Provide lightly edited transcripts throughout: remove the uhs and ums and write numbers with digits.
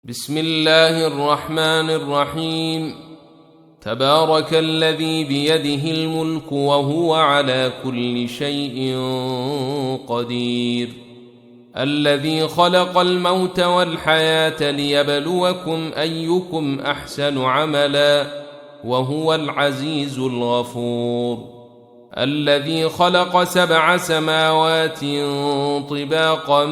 بسم الله الرحمن الرحيم. تبارك الذي بيده الملك وهو على كل شيء قدير، الذي خلق الموت والحياة ليبلوكم أيكم أحسن عملا وهو العزيز الغفور، الذي خلق 7 سماوات طباقا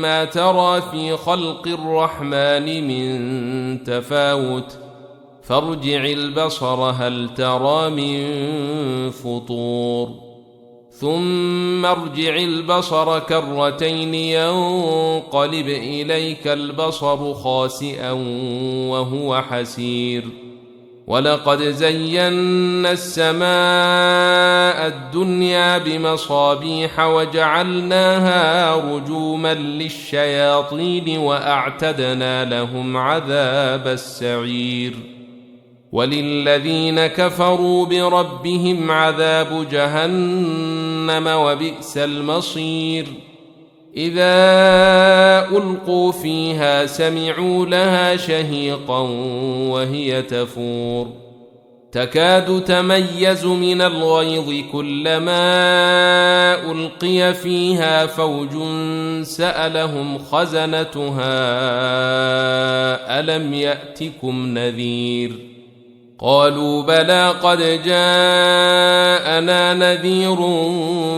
ما ترى في خلق الرحمن من تفاوت فارجع البصر هل ترى من فطور، ثم ارجع البصر كرتين ينقلب إليك البصر خاسئا وهو حسير، ولقد زينا السماء الدنيا بمصابيح وجعلناها رجوما للشياطين وأعتدنا لهم عذاب السعير، وللذين كفروا بربهم عذاب جهنم وبئس المصير. إذا ألقوا فيها سمعوا لها شهيقا وهي تفور، تكاد تميز من الغيظ كلما ألقي فيها فوج سألهم خزنتها ألم يأتكم نذير، قالوا بلى قد جاءنا نذير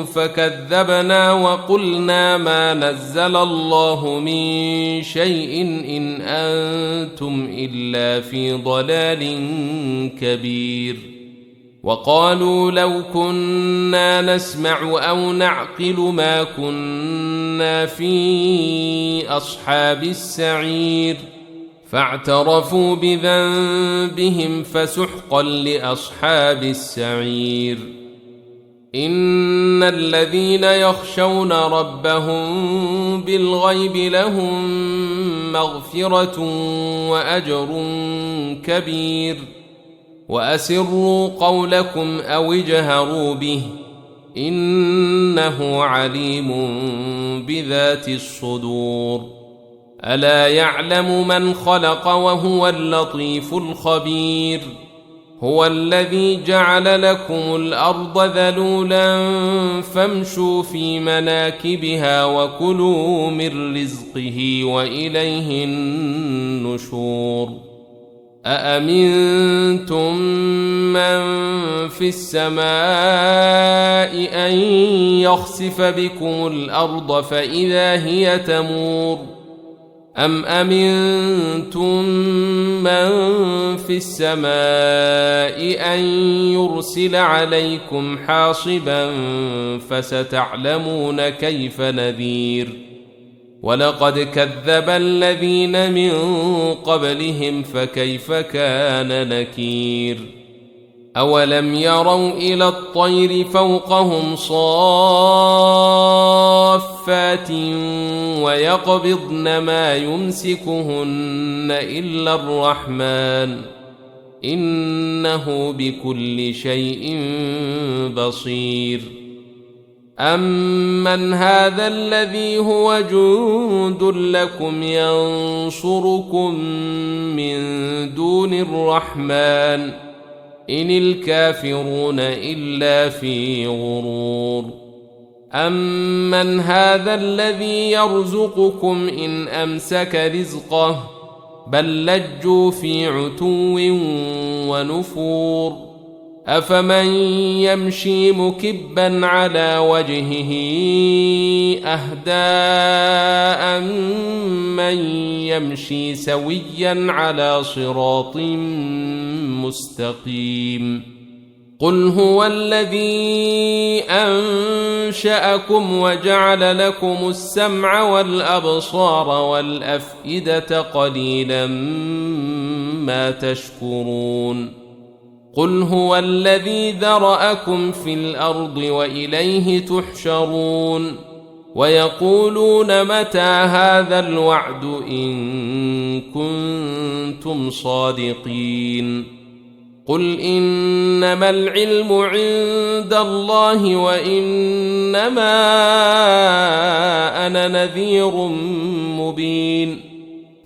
فكذبنا وقلنا ما نزل الله من شيء إن أنتم إلا في ضلال كبير، وقالوا لو كنا نسمع أو نعقل ما كنا في أصحاب السعير، فاعترفوا بذنبهم فسحقا لأصحاب السعير. إن الذين يخشون ربهم بالغيب لهم مغفرة وأجر كبير، وأسروا قولكم أو اجهروا به إنه عليم بذات الصدور. ألا يعلم من خلق وهو اللطيف الخبير، هو الذي جعل لكم الأرض ذلولا فامشوا في مناكبها وكلوا من رزقه وإليه النشور. أأمنتم من في السماء أن يخسف بكم الأرض فإذا هي تمور، أم أمنتم من في السماء أن يرسل عليكم حاصبا فستعلمون كيف نذير. ولقد كذب الذين من قبلهم فكيف كان نكير. أولم يروا إلى الطير فوقهم صافات ويقبضن ما يمسكهن إلا الرحمن إنه بكل شيء بصير. أمن هذا الذي هو جند لكم ينصركم من دون الرحمن إن الكافرون إلا في غرور. أمن هذا الذي يرزقكم إن أمسك رزقه بل لجوا في عتو ونفور. أفمن يمشي مكبا على وجهه أهدى أمن يمشي سويا على صراط مستقيم. قل هو الذي أنشأكم وجعل لكم السمع والأبصار والأفئدة قليلا ما تشكرون. قل هو الذي ذرأكم في الأرض وإليه تحشرون. ويقولون متى هذا الوعد إن كنتم صادقين. قل إنما العلم عند الله وإنما أنا نذير مبين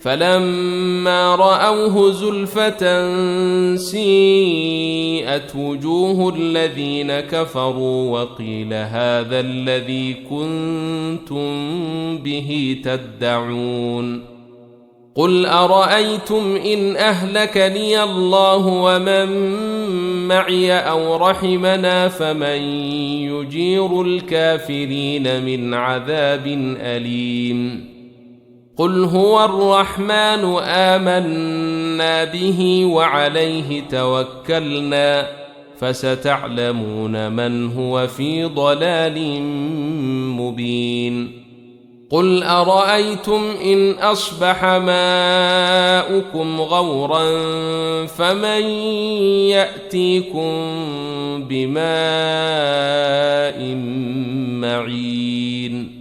فلما رأوه زلفة سيئت وجوه الذين كفروا وقيل هذا الذي كنتم به تدعون قل أرأيتم إن أهلكني الله ومن معي أو رحمنا فمن يجير الكافرين من عذاب أليم قل هو الرحمن آمنا به وعليه توكلنا فستعلمون من هو في ضلال مبين قل أرأيتم إن أصبح ماؤكم غورا فمن يأتيكم بماء معين